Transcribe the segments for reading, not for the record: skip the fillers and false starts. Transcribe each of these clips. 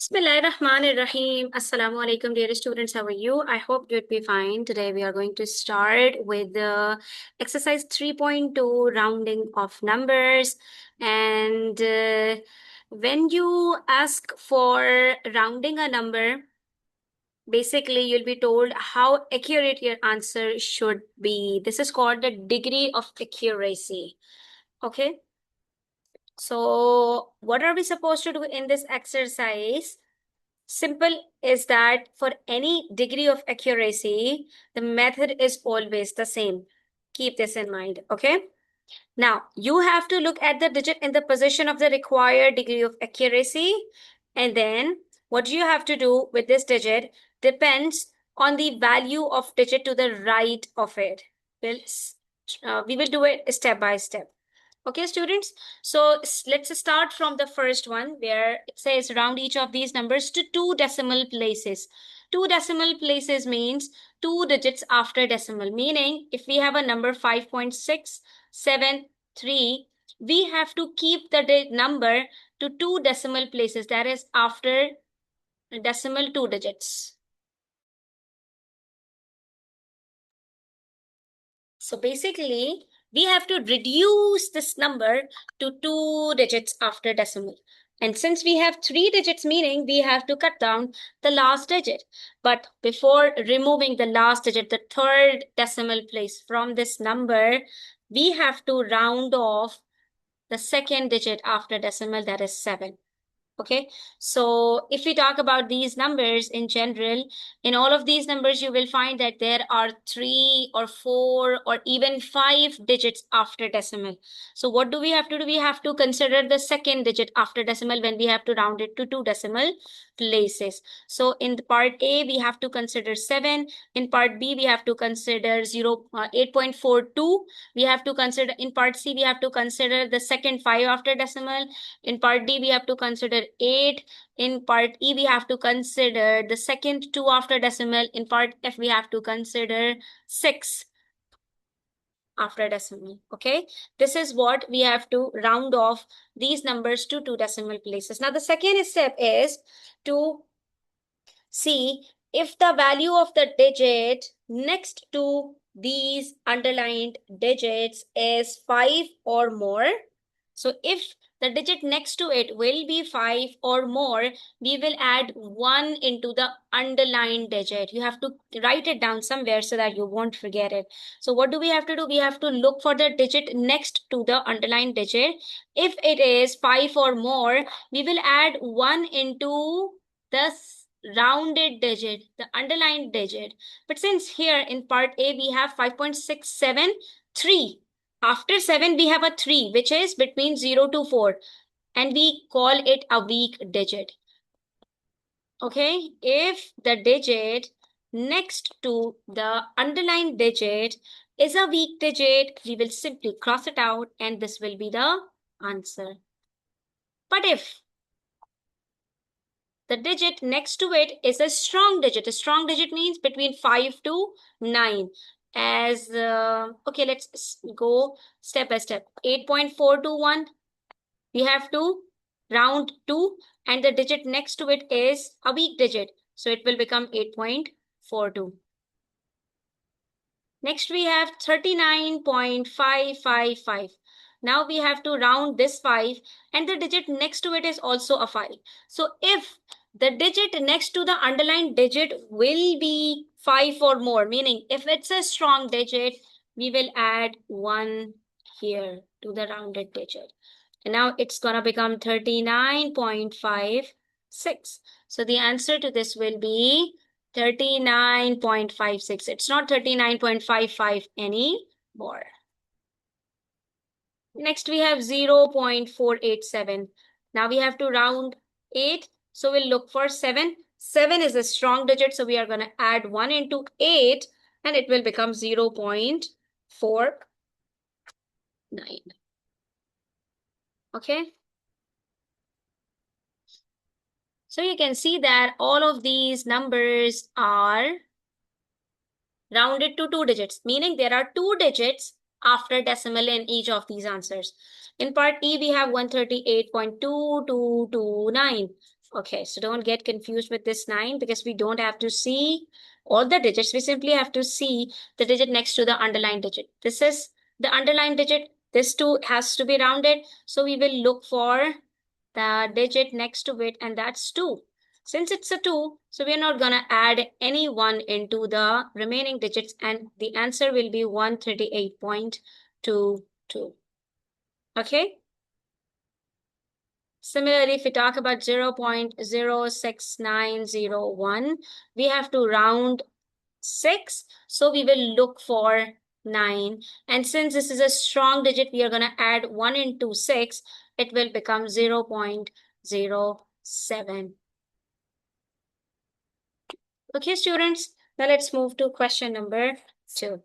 Bismillahirrahmanirrahim. Assalamu alaikum, dear students. How are you? I hope you'd be fine. Today we are going to start with the exercise 3.2 rounding of numbers. And when you ask for rounding a number, basically you'll be told how accurate your answer should be. This is called the degree of accuracy. Okay. So what are we supposed to do in this exercise? Simple is that for any degree of accuracy, the method is always the same. Keep this in mind, okay? Now, you have to look at the digit in the position of the required degree of accuracy. And then what you have to do with this digit depends on the value of digit to the right of it. We will do it step by step. Okay, students. So let's start from the first one where it says round each of these numbers to two decimal places. Two decimal places means two digits after decimal, meaning if we have a number 5.673, we have to keep the number to two decimal places, that is after decimal two digits. So basically, we have to reduce this number to two digits after decimal. And since we have three digits, meaning we have to cut down the last digit. But before removing the last digit, the third decimal place from this number, we have to round off the second digit after decimal, that is 7. Okay, so if we talk about these numbers in general, in all of these numbers, you will find that there are 3 or 4 or even 5 digits after decimal. So what do we have to do? We have to consider the second digit after decimal when we have to round it to two decimal places. So in the part A, we have to consider 7. In part B, we have to consider 8.42. We have to consider in part C, we have to consider the second 5 after decimal. In part D, we have to consider 8. In part E, we have to consider the second 2 after decimal. In part F, we have to consider 6 after decimal. Okay, this is what we have to round off these numbers to two decimal places. Now, the second step is to see if the value of the digit next to these underlined digits is 5 or more. So if the digit next to it will be 5 or more, we will add 1 into the underlined digit. You have to write it down somewhere so that you won't forget it. So what do we have to do? We have to look for the digit next to the underlined digit. If it is 5 or more, we will add 1 into the rounded digit, the underlined digit. But since here in part A, we have 5.673. After 7, we have a 3, which is between 0 to 4, and we call it a weak digit. Okay, if the digit next to the underlined digit is a weak digit, we will simply cross it out, and this will be the answer. But if the digit next to it is a strong digit means between 5 to 9. As, okay, let's go step by step. 8.421. We have to round 2 and the digit next to it is a weak digit. So it will become 8.42. Next we have 39.555. Now we have to round this 5 and the digit next to it is also a 5. So if the digit next to the underlined digit will be 5 or more, meaning if it's a strong digit, we will add 1 here to the rounded digit. And now it's gonna become 39.56. So the answer to this will be 39.56. It's not 39.55 anymore. Next we have 0.487. Now we have to round 8. So we'll look for 7. 7 is a strong digit. So we are going to add 1 into 8 and it will become 0.49. Okay. So you can see that all of these numbers are rounded to two digits, meaning there are two digits after decimal in each of these answers. In part E, we have 138.2229. Okay, so don't get confused with this 9 because we don't have to see all the digits. We simply have to see the digit next to the underlined digit. This is the underlined digit. This 2 has to be rounded. So we will look for the digit next to it, and that's 2. Since it's a 2, so we're not going to add any 1 into the remaining digits, and the answer will be 138.22. Okay? Similarly, if we talk about 0.06901, we have to round 6. So we will look for 9. And since this is a strong digit, we are going to add 1 into 6. It will become 0.07. Okay, students, now let's move to question number 2.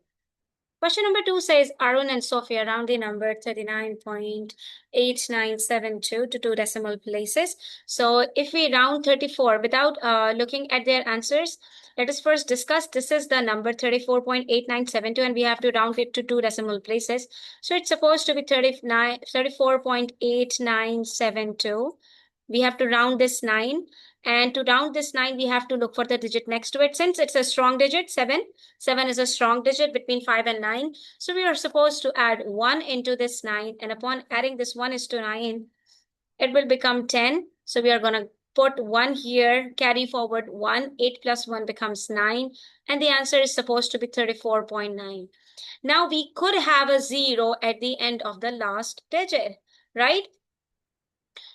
Question number 2 says Arun and Sophia round the number 39.8972 to 2 decimal places. So if we round 34 without looking at their answers, let us first discuss this is the number 34.8972 and we have to round it to 2 decimal places. So it's supposed to be 34.8972. We have to round this 9. And to round this 9, we have to look for the digit next to it. Since it's a strong digit, 7. 7 is a strong digit between 5 and 9. So we are supposed to add 1 into this 9. And upon adding this 1 is to 9, it will become 10. So we are going to put 1 here, carry forward 1. 8 plus 1 becomes 9. And the answer is supposed to be 34.9. Now we could have a 0 at the end of the last digit, right?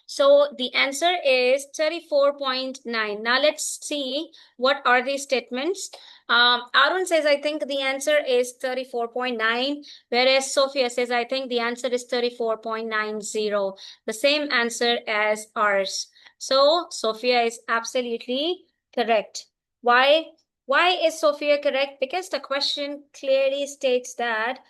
So the answer is 34.9. Now let's see what are these statements. Arun says, I think the answer is 34.9, whereas Sophia says, I think the answer is 34.90. The same answer as ours. So Sophia is absolutely correct. Why? Why is Sophia correct? Because the question clearly states that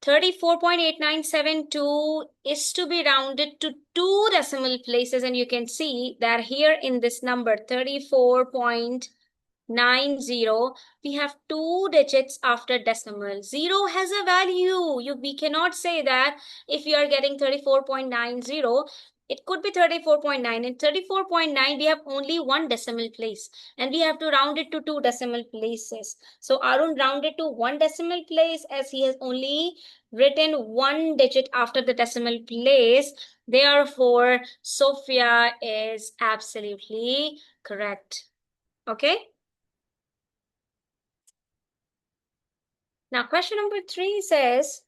34.8972 is to be rounded to 2 decimal places, and you can see that here in this number 34.90, we have 2 digits after decimal. 0 has a value. We cannot say that if you are getting 34.90, it could be 34.9. In 34.9, we have only 1 decimal place and we have to round it to 2 decimal places. So Arun rounded to 1 decimal place as he has only written 1 digit after the decimal place. Therefore, Sophia is absolutely correct. Okay. Now, question number 3 says,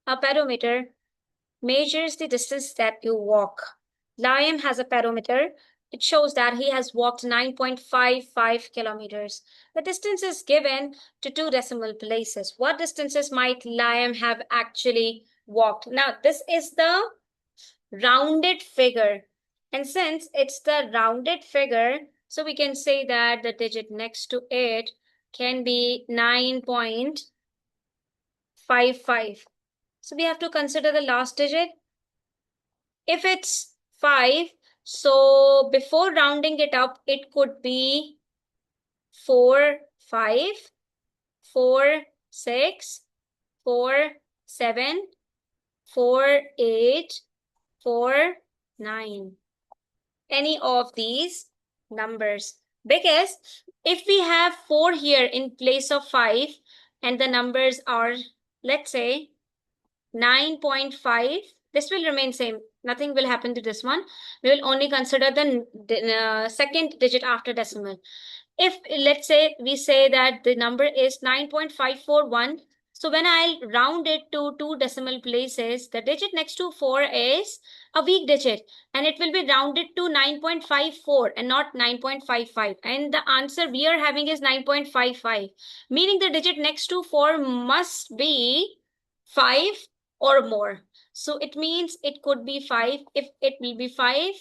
a pedometer measures the distance that you walk. Liam has a pedometer. It shows that he has walked 9.55 kilometers. The distance is given to 2 decimal places. What distances might Liam have actually walked? Now, this is the rounded figure. And since it's the rounded figure, so we can say that the digit next to it can be 9.55. So we have to consider the last digit. If it's 5, so before rounding it up, it could be 4, 5, 4, 6, 4, 7, 4, 8, 4, 9. Any of these numbers. Because if we have 4 here in place of 5 and the numbers are, let's say, 9.5, this will remain same. Nothing will happen to this one. We will only consider the second digit after decimal. If let's say we say that the number is 9.541, so when I'll round it to 2 decimal places, the digit next to 4 is a weak digit and it will be rounded to 9.54 and not 9.55. And the answer we are having is 9.55, meaning the digit next to 4 must be 5 or more. So it means it could be 5. If it will be 5,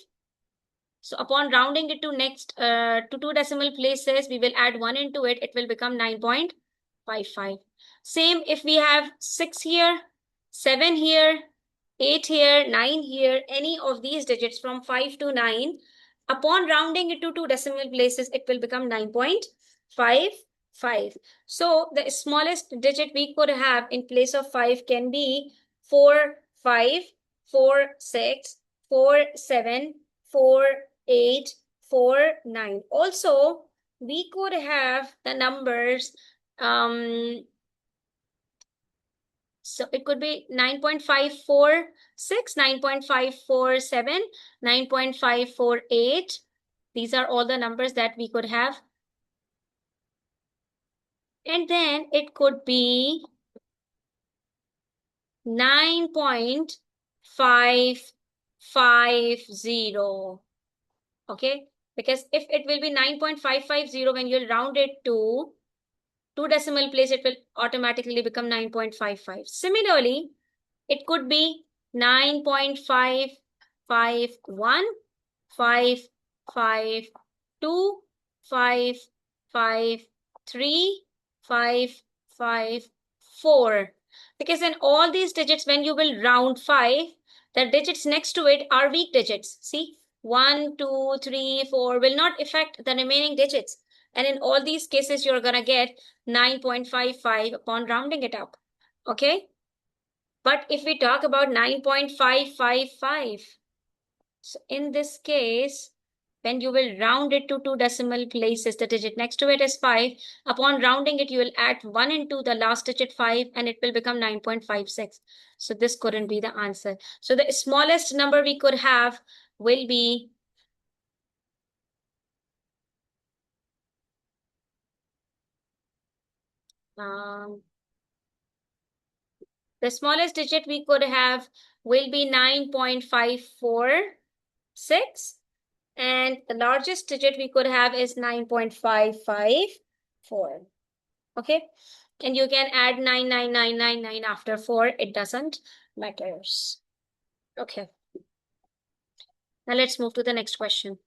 so upon rounding it to next to 2 decimal places, we will add 1 into it. It will become 9.55. Same if we have 6 here, 7 here, 8 here, 9 here, any of these digits from 5 to 9. Upon rounding it to 2 decimal places, it will become 9.55. So the smallest digit we could have in place of 5 can be 4, 5, 4, 6, 4, 7, 9.5849. Also, we could have the numbers, so it could be 9.546, 9.547, 9.548. These are all the numbers that we could have. And then it could be 9.550. Okay, because if it will be 9.550, when you'll round it to two decimal place, it will automatically become 9.55. Similarly, it could be 9.551, 552, 553, 554. Because in all these digits, when you will round 5, the digits next to it are weak digits. See, 1, 2, 3, 4 will not affect the remaining digits. And in all these cases, you're going to get 9.55 upon rounding it up. Okay? But if we talk about 9.555, so in this case, when you will round it to two decimal places, the digit next to it is 5. Upon rounding it, you will add 1 into the last digit 5 and it will become 9.56. So this couldn't be the answer. So the smallest number we could have will be the smallest digit we could have will be 9.546. And the largest digit we could have is 9.554. Okay. And you can add 99999 after 4. It doesn't matter. Okay. Now let's move to the next question.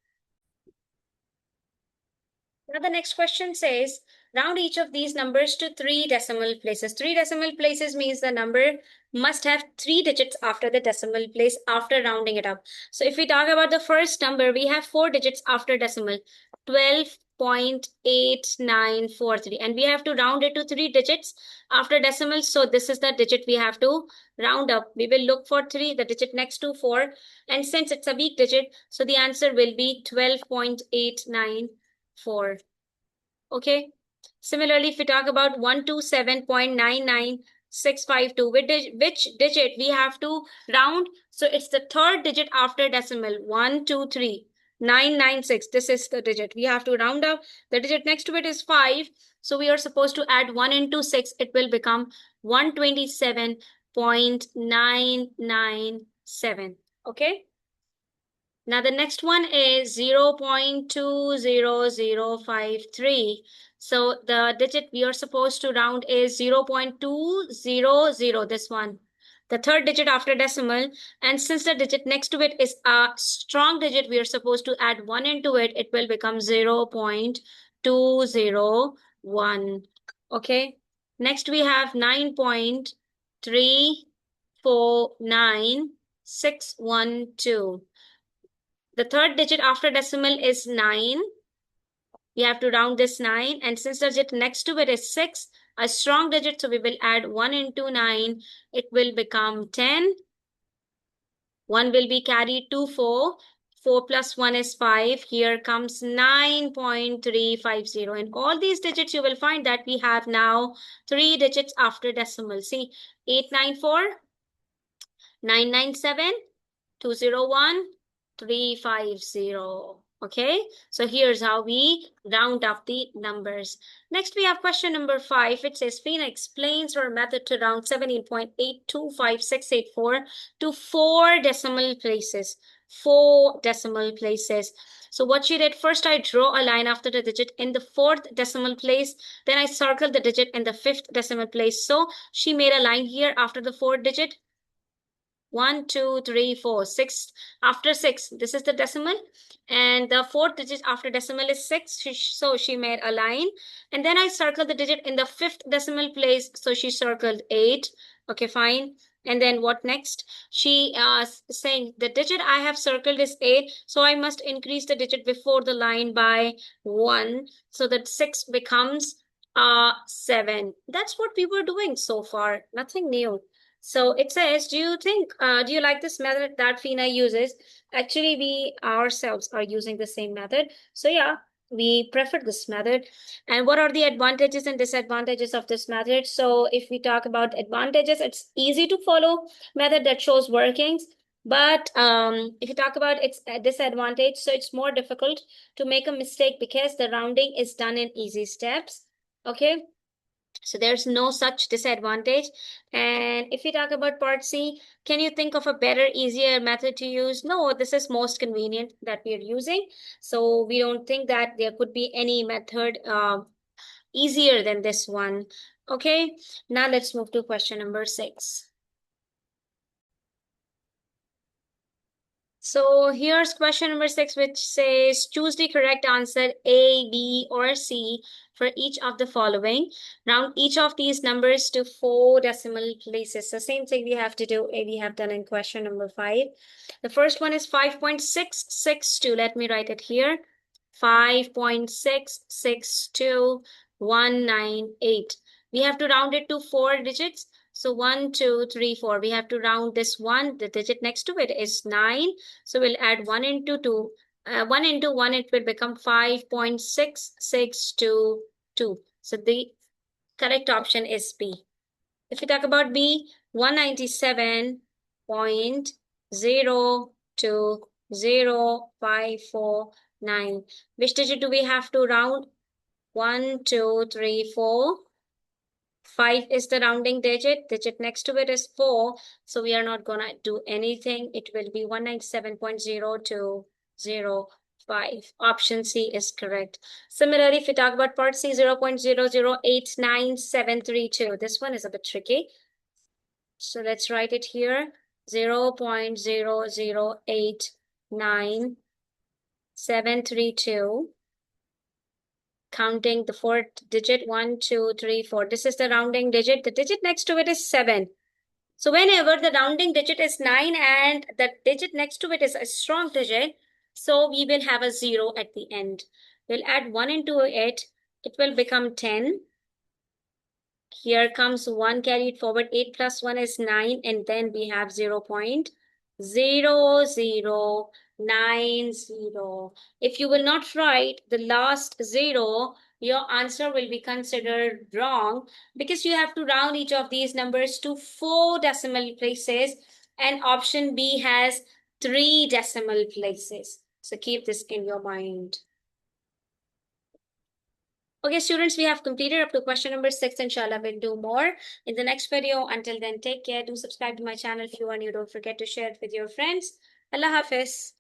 Now the next question says, round each of these numbers to 3 decimal places. 3 decimal places means the number must have 3 digits after the decimal place after rounding it up. So if we talk about the first number, we have 4 digits after decimal, 12.8943. And we have to round it to 3 digits after decimal. So this is the digit we have to round up. We will look for 3, the digit next to 4. And since it's a weak digit, so the answer will be 12.894. Okay. Similarly, if we talk about 127.99652, which digit we have to round? So it's the third digit after decimal, 123.996. This is the digit we have to round up. The digit next to it is 5. So we are supposed to add 1 into 6. It will become 127.997. Okay. Now the next one is 0.20053. So the digit we are supposed to round is 0.200, this one. The third digit after decimal. And since the digit next to it is a strong digit, we are supposed to add 1 into it. It will become 0.201. Okay. Next we have 9.349612. The third digit after decimal is 9. We have to round this 9. And since the digit next to it is 6, a strong digit, so we will add 1 into 9. It will become 10. 1 will be carried to 4. 4 plus 1 is 5. Here comes 9.350. In all these digits, you will find that we have now 3 digits after decimal. See, 894, 997, 201, 350. Okay, so here's how we round up the numbers. Next, we have question number 5. It says, Fina explains her method to round 17.825684 to 4 decimal places. 4 decimal places. So what she did, first I draw a line after the digit in the 4th decimal place. Then I circle the digit in the 5th decimal place. So she made a line here after the 4th digit. 1, 2, 3, 4, 6. After 6, this is the decimal. And the 4th digit after decimal is 6. So she made a line. And then I circled the digit in the 5th decimal place. So she circled 8. Okay, fine. And then what next? She saying the digit I have circled is 8. So I must increase the digit before the line by 1. So that 6 becomes 7. That's what we were doing so far. Nothing new. So it says, do you like this method that Fina uses? Actually, we ourselves are using the same method. So yeah, we prefer this method. And what are the advantages and disadvantages of this method? So if we talk about advantages, it's easy to follow method that shows workings. But if you talk about its disadvantage, so it's more difficult to make a mistake because the rounding is done in easy steps. Okay. So there's no such disadvantage. And if we talk about part C, can you think of a better, easier method to use? No, this is most convenient that we are using. So we don't think that there could be any method easier than this one. Okay, now let's move to question number 6. So here's question number 6, which says choose the correct answer A, B, or C for each of the following. Round each of these numbers to 4 decimal places. So same thing we have to do, we have done in question number 5. The first one is 5.662. Let me write it here. 5.662198. We have to round it to 4 digits. So 1, 2, 3, 4. We have to round this one. The digit next to it is 9. So we'll add 1 into 2. 1 into 1, it will become 5.6622. So the correct option is B. If we talk about B, 197.0200549. Which digit do we have to round? 1, 2, 3, 4. 5 is the rounding digit. Digit next to it is 4. So we are not going to do anything. It will be 197.02005. Option C is correct. Similarly, if we talk about part C, 0.0089732. This one is a bit tricky. So let's write it here. 0.0089732. Counting the fourth digit, 1, 2, 3, 4. This is the rounding digit. The digit next to it is 7. So whenever the rounding digit is 9 and the digit next to it is a strong digit, so we will have a 0 at the end. We'll add 1 into it. It will become 10. Here comes 1 carried forward. 8 plus 1 is 9. And then we have 0.0090. If you will not write the last 0, your answer will be considered wrong because you have to round each of these numbers to 4 decimal places. And option B has 3 decimal places. So keep this in your mind. Okay, students, we have completed up to question number 6. Inshallah, we'll do more in the next video. Until then, take care. Do subscribe to my channel if you are new. Don't forget to share it with your friends. Allah Hafiz.